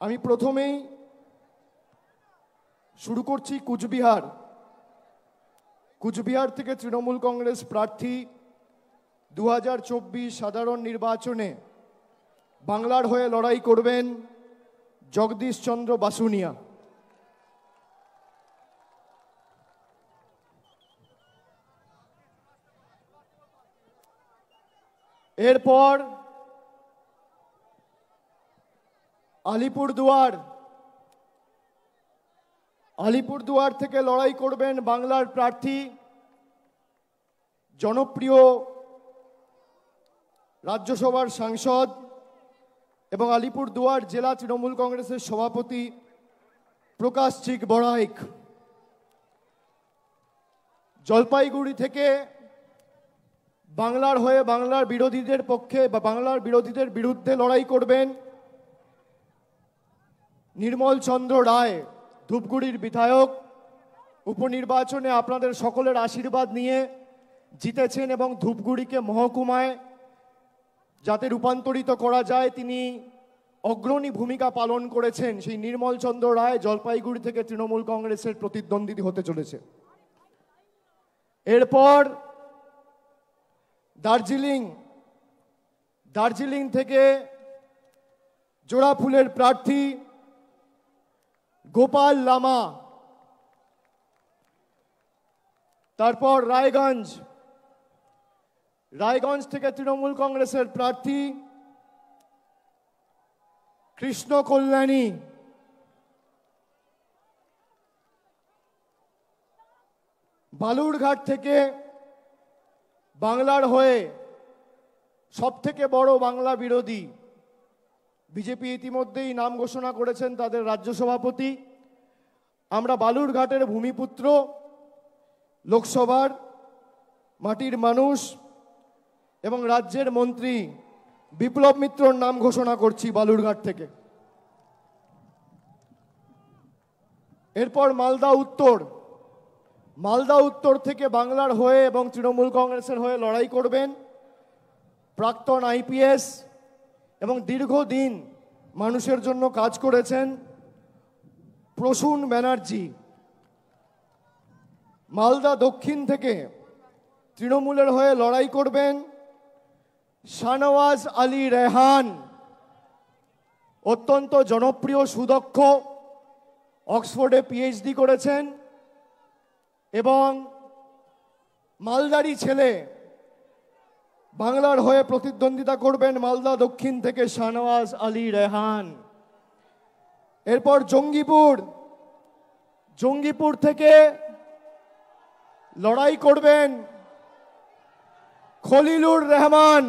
আমি প্রথমেই শুরু করছি কুচবিহার। কুচবিহার থেকে তৃণমূল কংগ্রেস প্রার্থী 2024 সাধারণ নির্বাচনে বাংলার হয়ে লড়াই করবেন জগদীশ চন্দ্র বাসুনিয়া। এরপর আলিপুরদুয়ার থেকে লড়াই করবেন বাংলার প্রার্থী জনপ্রিয় রাজ্যসভার সাংসদ এবং আলিপুরদুয়ার জেলা তৃণমূল কংগ্রেসের সভাপতি প্রকাশ চিক বড়াইক। জলপাইগুড়ি থেকে বাংলার হয়ে বাংলার বিরোধীদের পক্ষে বা বাংলার বিরোধীদের বিরুদ্ধে লড়াই করবেন নির্মল চন্দ্র রায়, ধূপগুড়ির বিধায়ক। উপনির্বাচনে আপনাদের সকলের আশীর্বাদ নিয়ে জিতেছেন এবং ধূপগুড়িকে মহকুমায় যাতে রূপান্তরিত করা যায় তিনি অগ্রণী ভূমিকা পালন করেছেন। সেই নির্মল চন্দ্র রায় জলপাইগুড়ি থেকে তৃণমূল কংগ্রেসের প্রতিদ্বন্দ্বী হতে চলেছে। এরপর দার্জিলিং থেকে জোড়াফুলের প্রার্থী গোপাল লামা। তারপর রায়গঞ্জ থেকে তৃণমূল কংগ্রেসের প্রার্থী কৃষ্ণ কল্যাণী। বালুরঘাট থেকে বাংলার হয়ে সবথেকে বড় বাংলা বিরোধী বিজেপি ইতিমধ্যেই নাম ঘোষণা করেছেন তাদের রাজ্য সভাপতি। আমরা বালুরঘাটের ভূমিপুত্র, লোকসভার মাটির মানুষ এবং রাজ্যের মন্ত্রী বিপ্লব মিত্রর নাম ঘোষণা করছি বালুরঘাট থেকে। এরপর মালদা উত্তর থেকে বাংলার হয়ে এবং তৃণমূল কংগ্রেসের হয়ে লড়াই করবেন প্রাক্তন আইপিএস এবং দীর্ঘদিন মানুষের জন্য কাজ করেছেন প্রসূন ব্যানার্জি। মালদা দক্ষিণ থেকে তৃণমূলের হয়ে লড়াই করবেন শাহনওয়াজ আলী রেহান, অত্যন্ত জনপ্রিয়, সুদক্ষ, অক্সফোর্ডে পিএইচডি করেছেন এবং মালদারি ছেলে। বাংলার হয়ে প্রতিদ্বন্দ্বিতা করবেন মালদা দক্ষিণ থেকে শাহনওয়াজ আলী রেহান। এরপর জঙ্গিপুর থেকে লড়াই করবেন খলিলুর রহমান।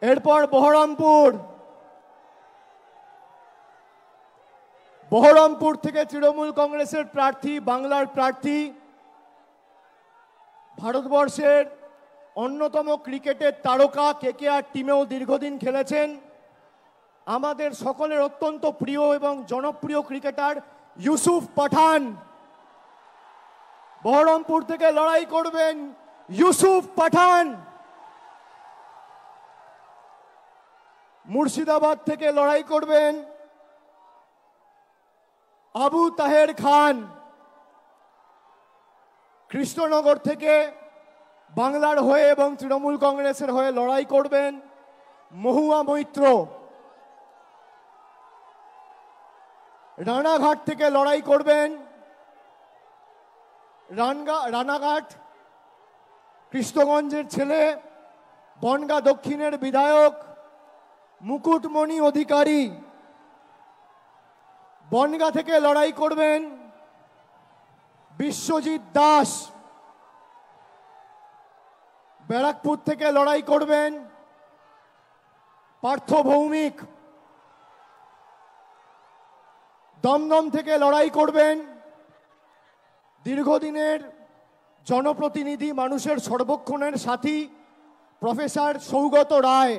এরপর বহরমপুর থেকে তৃণমূল কংগ্রেসের প্রার্থী, বাংলার প্রার্থী, ভারতবর্ষের অন্যতম ক্রিকেটের তারকা, কেকেআর টিমেও দীর্ঘদিন খেলেছেন, আমাদের সকলের অত্যন্ত প্রিয় এবং জনপ্রিয় ক্রিকেটার ইউসুফ পাঠান। বহরমপুর থেকে লড়াই করবেন ইউসুফ পাঠান। মুর্শিদাবাদ থেকে লড়াই করবেন আবু তাহের খান। কৃষ্ণনগর থেকে বাংলার হয়ে এবং তৃণমূল কংগ্রেসের হয়ে লড়াই করবেন মহুয়া মৈত্র। রানাঘাট থেকে লড়াই করবেন রানাঘাট কৃষ্ণগঞ্জের ছেলে, বনগাঁ দক্ষিণের বিধায়ক মুকুটমণি অধিকারী। বনগাঁ থেকে লড়াই করবেন বিশ্বজিৎ দাস। ব্যারাকপুর থেকে লড়াই করবেন পার্থ ভৌমিক। দমদম থেকে লড়াই করবেন দীর্ঘদিনের জনপ্রতিনিধি, মানুষের সর্বক্ষণের সাথী প্রফেসর সৌগত রায়।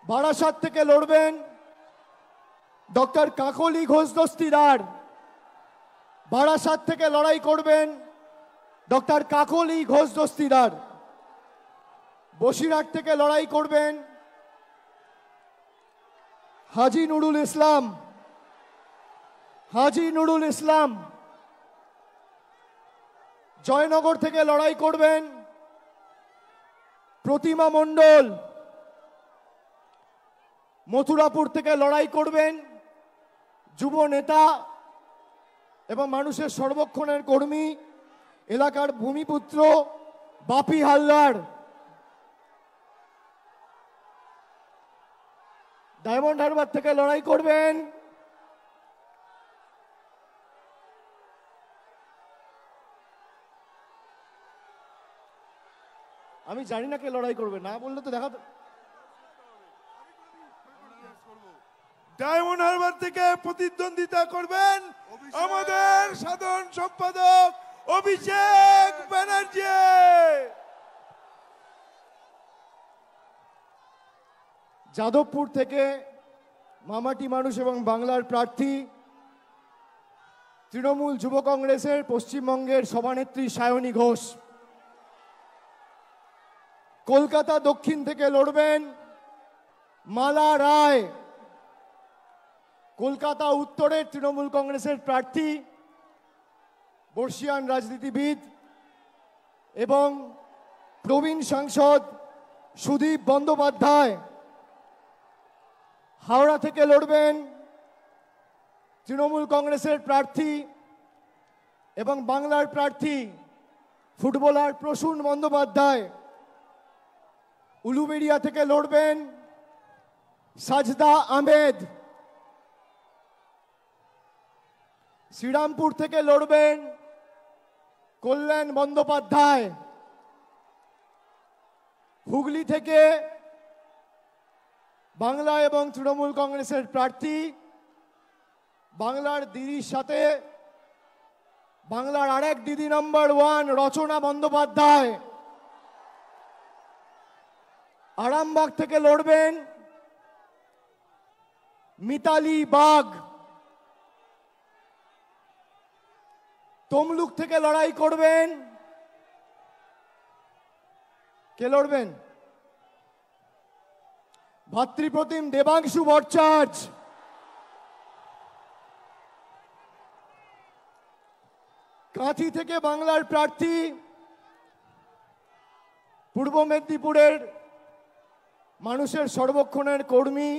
বারাসাত থেকে লড়বেন ডক্টর কাকলি ঘোষ দস্তিদার। বারাসাত থেকে লড়াই করবেন ডক্টর কাকলি ঘোষ দস্তিদার। বসিরহাট থেকে লড়াই করবেন হাজী নুরুল ইসলাম, হাজী নুরুল ইসলাম। জয়নগর থেকে লড়াই করবেন প্রতিমা মণ্ডল। মথুরাপুর থেকে লড়াই করবেন যুব নেতা এবং মানুষের সর্বক্ষণের কর্মী, এলাকার ভূমিপুত্র বাপি হালদার। ডায়মন্ড হারবার থেকে লড়াই করবেন আমি জানি না কে লড়াই করবে, না বললে তো দেখা। ডায়মন্ড হারবার থেকে প্রতিদ্বন্দ্বিতা করবেন আমাদের সাধারণ সম্পাদক অভিষেক ব্যানার্জি। যাদবপুর থেকে মামাটি মানুষ এবং বাংলার প্রার্থী তৃণমূল যুব কংগ্রেসের পশ্চিমবঙ্গের সভানেত্রী সায়নী ঘোষ। কলকাতা দক্ষিণ থেকে লড়বেন মালা রায়। কলকাতা উত্তরের তৃণমূল কংগ্রেসের প্রার্থী, বর্ষিয়ান রাজনীতিবিদ এবং প্রবীণ সাংসদ সুদীপ বন্দ্যোপাধ্যায়। হাওড়া থেকে লড়বেন তৃণমূল কংগ্রেসের প্রার্থী এবং বাংলার প্রার্থী ফুটবলার প্রসূন বন্দ্যোপাধ্যায়। উলুবেড়িয়া থেকে লড়বেন সাজদা আহমেদ। শ্রীরামপুর থেকে লড়বেন কল্যাণ বন্দ্যোপাধ্যায়। হুগলি থেকে বাংলা এবং তৃণমূল কংগ্রেসের প্রার্থী, বাংলার দিদির সাথে বাংলার আরেক দিদি নম্বর 1 রচনা বন্দ্যোপাধ্যায়। আরামবাগ থেকে লড়বেন মিতালি বাগ। তমলুক থেকে লড়াই করবেন, কে লড়বেন? ভাতৃপ্রতিম দেবাংশু ভট্টাচার্য। কাঁথি থেকে বাংলার প্রার্থী, পূর্ব মেদিনীপুরের মানুষের সর্বক্ষণের কর্মী,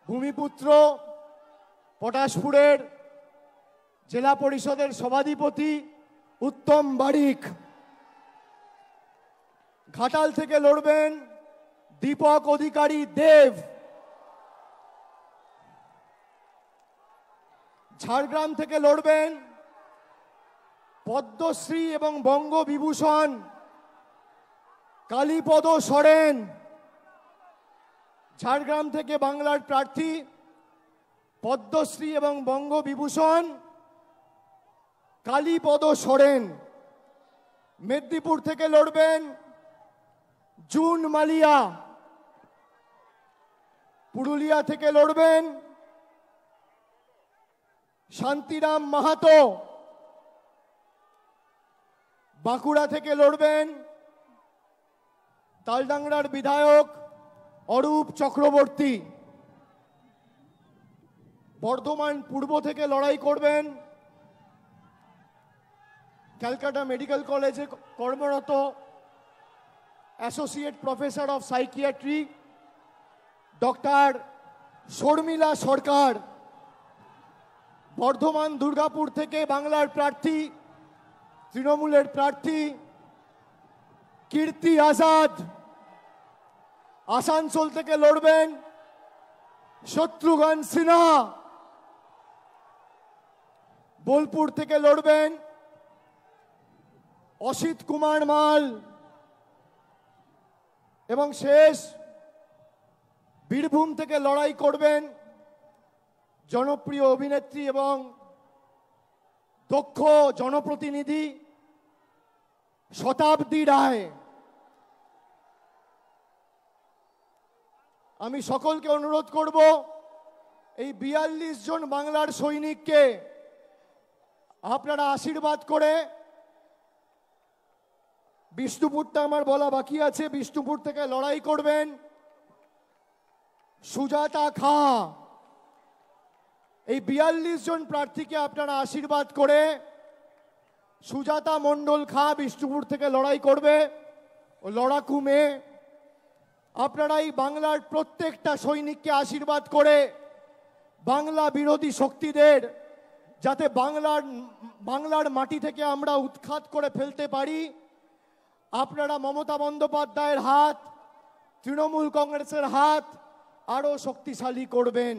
ভূমিপুত্র, পটাশপুরের জেলা পরিষদের সভাধিপতি উত্তম বারিক। ঘাটাল থেকে লড়বেন দীপক অধিকারী দেব। ঝাড়গ্রাম থেকে লড়বেন পদ্মশ্রী এবং বঙ্গবিভূষণ কালীপদ সরেন। ঝাড়গ্রাম থেকে বাংলার প্রার্থী, পদ্মশ্রী এবং বঙ্গবিভূষণ কালীপদ সরেন। মেদিনীপুর থেকে লড়বেন জুন মালিয়া। পুরুলিয়া থেকে লড়বেন শান্তিরাম মাহাতো। বাঁকুড়া থেকে লড়বেন তালডাংরার বিধায়ক অরূপ চক্রবর্তী। বর্ধমান পূর্ব থেকে লড়াই করবেন ক্যালকাটা মেডিকেল কলেজে কর্মরত associate professor of psychiatry doctor Sharmila Sarkar. Bardhaman Durgapur থেকে বাংলার প্রার্থী, তৃণমূলের প্রার্থী কীর্তি আজাদ। আসানসোল থেকে লড়বেন শত্রুঘ্ন সিনহা। বোলপুর থেকে লড়বেন অসিত কুমার মাল। এবং শেষ বীরভূম থেকে লড়াই করবেন জনপ্রিয় অভিনেত্রী এবং দক্ষ জনপ্রতিনিধি শতাব্দী রায়। আমি সকলকে অনুরোধ করব এই 42 জন বাংলার সৈনিককে আপনারা আশীর্বাদ করে, বিষ্ণুপুরটা আমার বলা বাকি আছে, বিষ্ণুপুর থেকে লড়াই করবেন সুজাতা খা, এই 42 জন প্রার্থীকে আপনারা আশীর্বাদ করে সুজাতা মণ্ডল খা বিষ্ণুপুর থেকে লড়াই করবে। ও লড়াকু মেয়ে, আপনারা এই বাংলার প্রত্যেকটা সৈনিককে আশীর্বাদ করে বাংলা বিরোধী শক্তিদের যাতে বাংলার মাটি থেকে আমরা উৎখাত করে ফেলতে পারি, আপনারা মমতা বন্দ্যোপাধ্যায়ের হাত, তৃণমূল কংগ্রেসের হাত আরো শক্তিশালী করবেন।